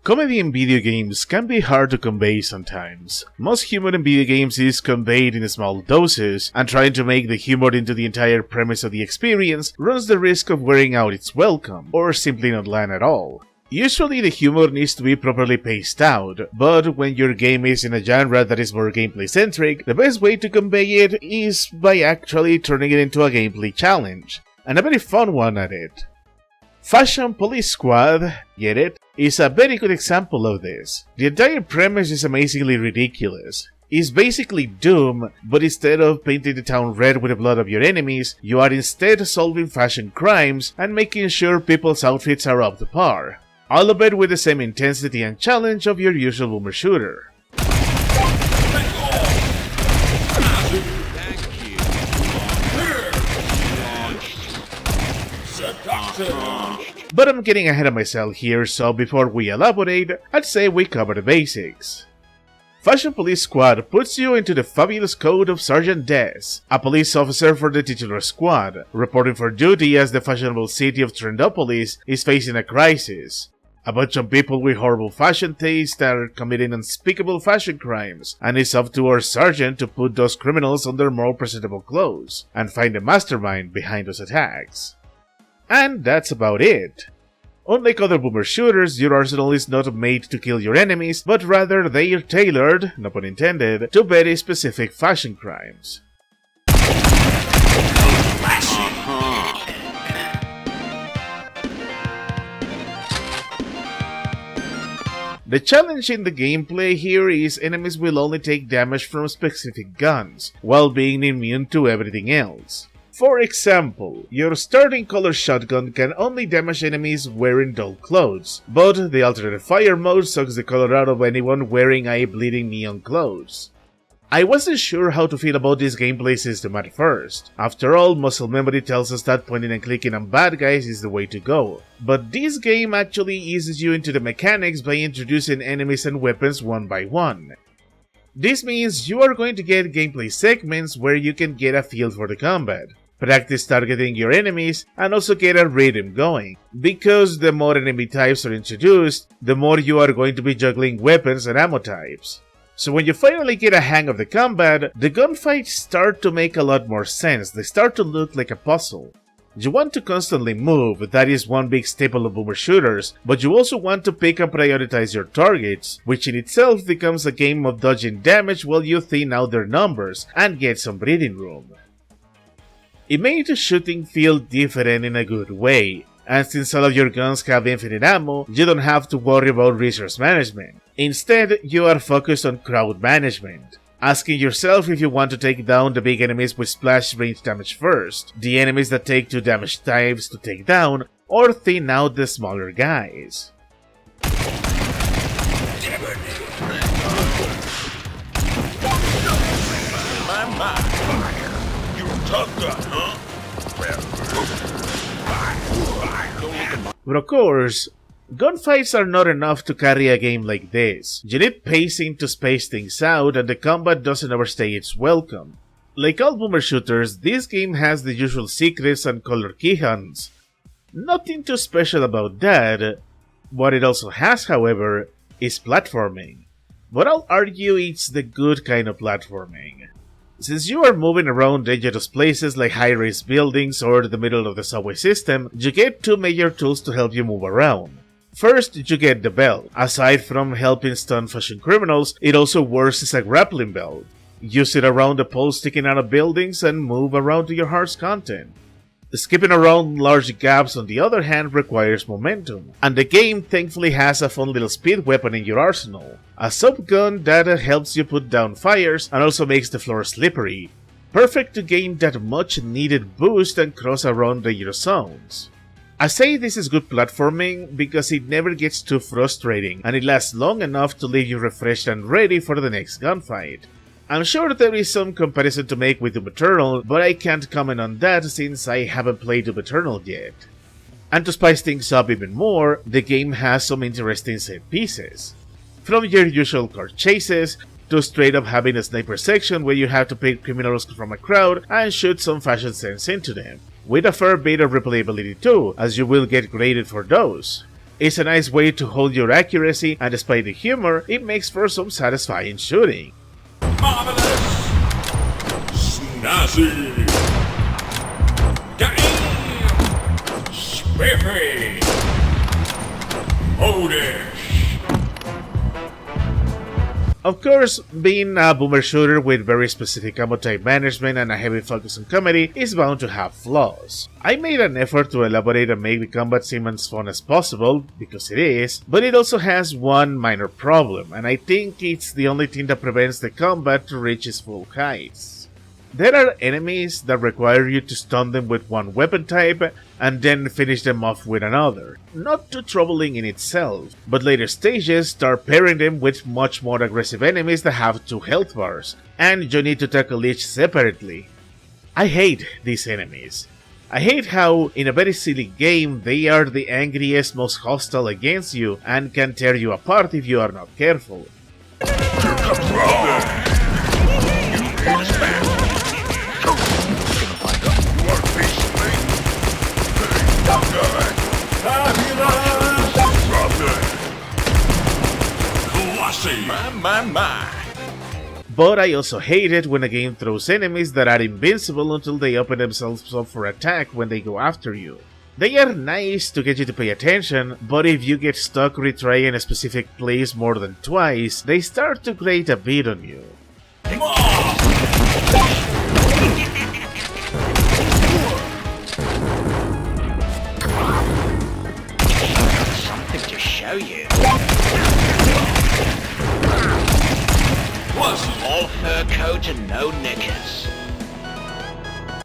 Comedy in video games can be hard to convey sometimes. Most humor in video games is conveyed in small doses, and trying to make the humor into the entire premise of the experience runs the risk of wearing out its welcome, or simply not land at all. Usually the humor needs to be properly paced out, but when your game is in a genre that is more gameplay-centric, the best way to convey it is by actually turning it into a gameplay challenge, and a very fun one at it. Fashion Police Squad, get it, is a very good example of this. The entire premise is amazingly ridiculous. It's basically Doom, but instead of painting the town red with the blood of your enemies, you are instead solving fashion crimes and making sure people's outfits are up to par. All of it with the same intensity and challenge of your usual boomer shooter. But I'm getting ahead of myself here, so before we elaborate, I'd say we cover the basics. Fashion Police Squad puts you into the fabulous code of Sergeant Des, a police officer for the titular squad, reporting for duty as the fashionable city of Trendopolis is facing a crisis. A bunch of people with horrible fashion taste are committing unspeakable fashion crimes, and it's up to our sergeant to put those criminals on their more presentable clothes, and find the mastermind behind those attacks. And that's about it. Unlike other boomer shooters, your arsenal is not made to kill your enemies, but rather they are tailored, no pun intended, to very specific fashion crimes. The challenge in the gameplay here is enemies will only take damage from specific guns, while being immune to everything else. For example, your starting color shotgun can only damage enemies wearing dull clothes, but the alternate fire mode sucks the color out of anyone wearing eye-bleeding neon clothes. I wasn't sure how to feel about this gameplay system at first. After all, muscle memory tells us that pointing and clicking on bad guys is the way to go. But this game actually eases you into the mechanics by introducing enemies and weapons one by one. This means you are going to get gameplay segments where you can get a feel for the combat, practice targeting your enemies, and also get a rhythm going. Because the more enemy types are introduced, the more you are going to be juggling weapons and ammo types. So when you finally get a hang of the combat, the gunfights start to make a lot more sense. They start to look like a puzzle. You want to constantly move, that is one big staple of boomer shooters, but you also want to pick and prioritize your targets, which in itself becomes a game of dodging damage while you thin out their numbers and get some breathing room. It made the shooting feel different in a good way, and since all of your guns have infinite ammo, you don't have to worry about resource management. Instead, you are focused on crowd management, asking yourself if you want to take down the big enemies with splash range damage first, the enemies that take 2 damage types to take down, or thin out the smaller guys. But of course, gunfights are not enough to carry a game like this. You need pacing to space things out, and the combat doesn't overstay its welcome. Like all boomer shooters, this game has the usual secrets and color keyhunts. Nothing too special about that. What it also has, however, is platforming. But I'll argue it's the good kind of platforming. Since you are moving around dangerous places like high-rise buildings or the middle of the subway system, you get 2 major tools to help you move around. First, you get the belt. Aside from helping stun fashion criminals, it also works as a grappling belt. Use it around the poles sticking out of buildings and move around to your heart's content. Skipping around large gaps, on the other hand, requires momentum, and the game thankfully has a fun little speed weapon in your arsenal, a subgun that helps you put down fires and also makes the floor slippery, perfect to gain that much needed boost and cross around dangerous zones. I say this is good platforming because it never gets too frustrating and it lasts long enough to leave you refreshed and ready for the next gunfight. I'm sure there is some comparison to make with Doom Eternal, but I can't comment on that since I haven't played Doom Eternal yet. And to spice things up even more, the game has some interesting set pieces. From your usual car chases, to straight up having a sniper section where you have to pick criminals from a crowd and shoot some fashion sense into them, with a fair bit of replayability too, as you will get graded for those. It's a nice way to hold your accuracy, and despite the humor, it makes for some satisfying shooting. Marvelous! Snazzy! Damn! Spiffy! Modish! Of course, being a boomer shooter with very specific ammo type management and a heavy focus on comedy is bound to have flaws. I made an effort to elaborate and make the combat seem as fun as possible, because it is, but it also has one minor problem, and I think it's the only thing that prevents the combat to reach its full heights. There are enemies that require you to stun them with one weapon type and then finish them off with another. Not too troubling in itself, but later stages start pairing them with much more aggressive enemies that have 2 health bars, and you need to tackle each separately. I hate these enemies. I hate how, in a very silly game, they are the angriest, most hostile against you and can tear you apart if you are not careful. But I also hate it when a game throws enemies that are invincible until they open themselves up for attack when they go after you. They are nice to get you to pay attention, but if you get stuck retrying a specific place more than twice, they start to grate a bit on you. Something to show you. All fur coat and no knickers.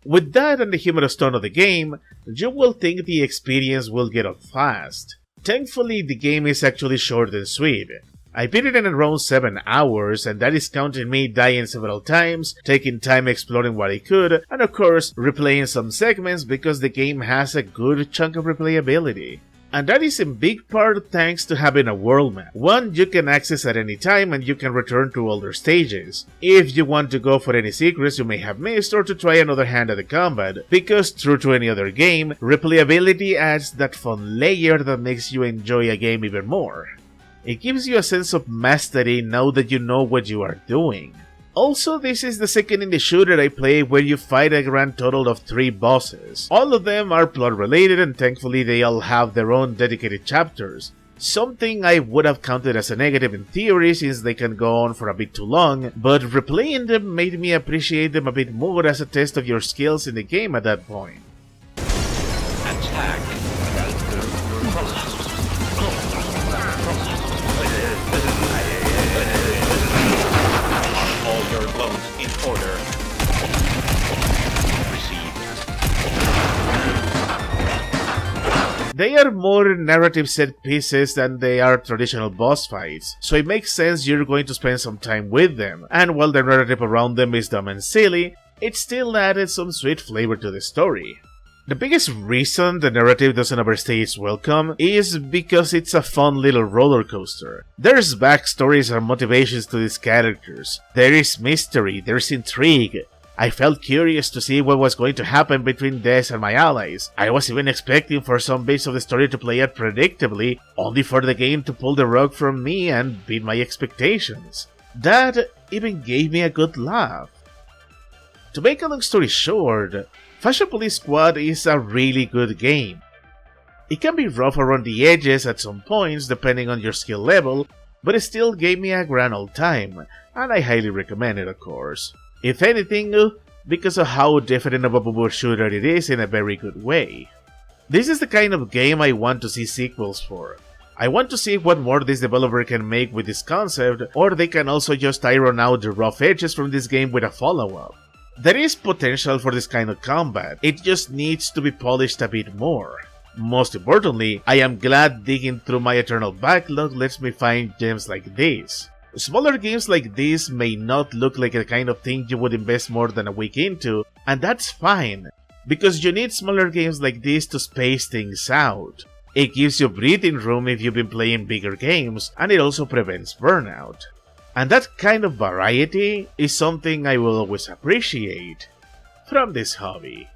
With that and the humorous tone of the game, you will think the experience will get old fast. Thankfully, the game is actually short and sweet. I beat it in around 7 hours, and that is counting me dying several times, taking time exploring what I could, and of course, replaying some segments because the game has a good chunk of replayability. And that is in big part thanks to having a world map, one you can access at any time and you can return to older stages, if you want to go for any secrets you may have missed or to try another hand at the combat, because true to any other game, replayability adds that fun layer that makes you enjoy a game even more. It gives you a sense of mastery now that you know what you are doing. Also, this is the second indie shooter I play where you fight a grand total of 3 bosses. All of them are plot related and thankfully they all have their own dedicated chapters. Something I would have counted as a negative in theory since they can go on for a bit too long, but replaying them made me appreciate them a bit more as a test of your skills in the game at that point. Attack. Order. They are more narrative set pieces than they are traditional boss fights, so it makes sense you're going to spend some time with them, and while the narrative around them is dumb and silly, it still added some sweet flavor to the story. The biggest reason the narrative doesn't overstay its welcome is because it's a fun little roller coaster. There's backstories and motivations to these characters. There is mystery, there's intrigue. I felt curious to see what was going to happen between Des and my allies. I was even expecting for some bits of the story to play out predictably, only for the game to pull the rug from me and beat my expectations. That even gave me a good laugh. To make a long story short, Fashion Police Squad is a really good game. It can be rough around the edges at some points depending on your skill level, but it still gave me a grand old time, and I highly recommend it of course. If anything, because of how different of a boomer shooter it is in a very good way. This is the kind of game I want to see sequels for. I want to see what more this developer can make with this concept, or they can also just iron out the rough edges from this game with a follow-up. There is potential for this kind of combat, it just needs to be polished a bit more. Most importantly, I am glad digging through my eternal backlog lets me find gems like this. Smaller games like this may not look like the kind of thing you would invest more than a week into, and that's fine, because you need smaller games like this to space things out. It gives you breathing room if you've been playing bigger games, and it also prevents burnout. And that kind of variety is something I will always appreciate from this hobby.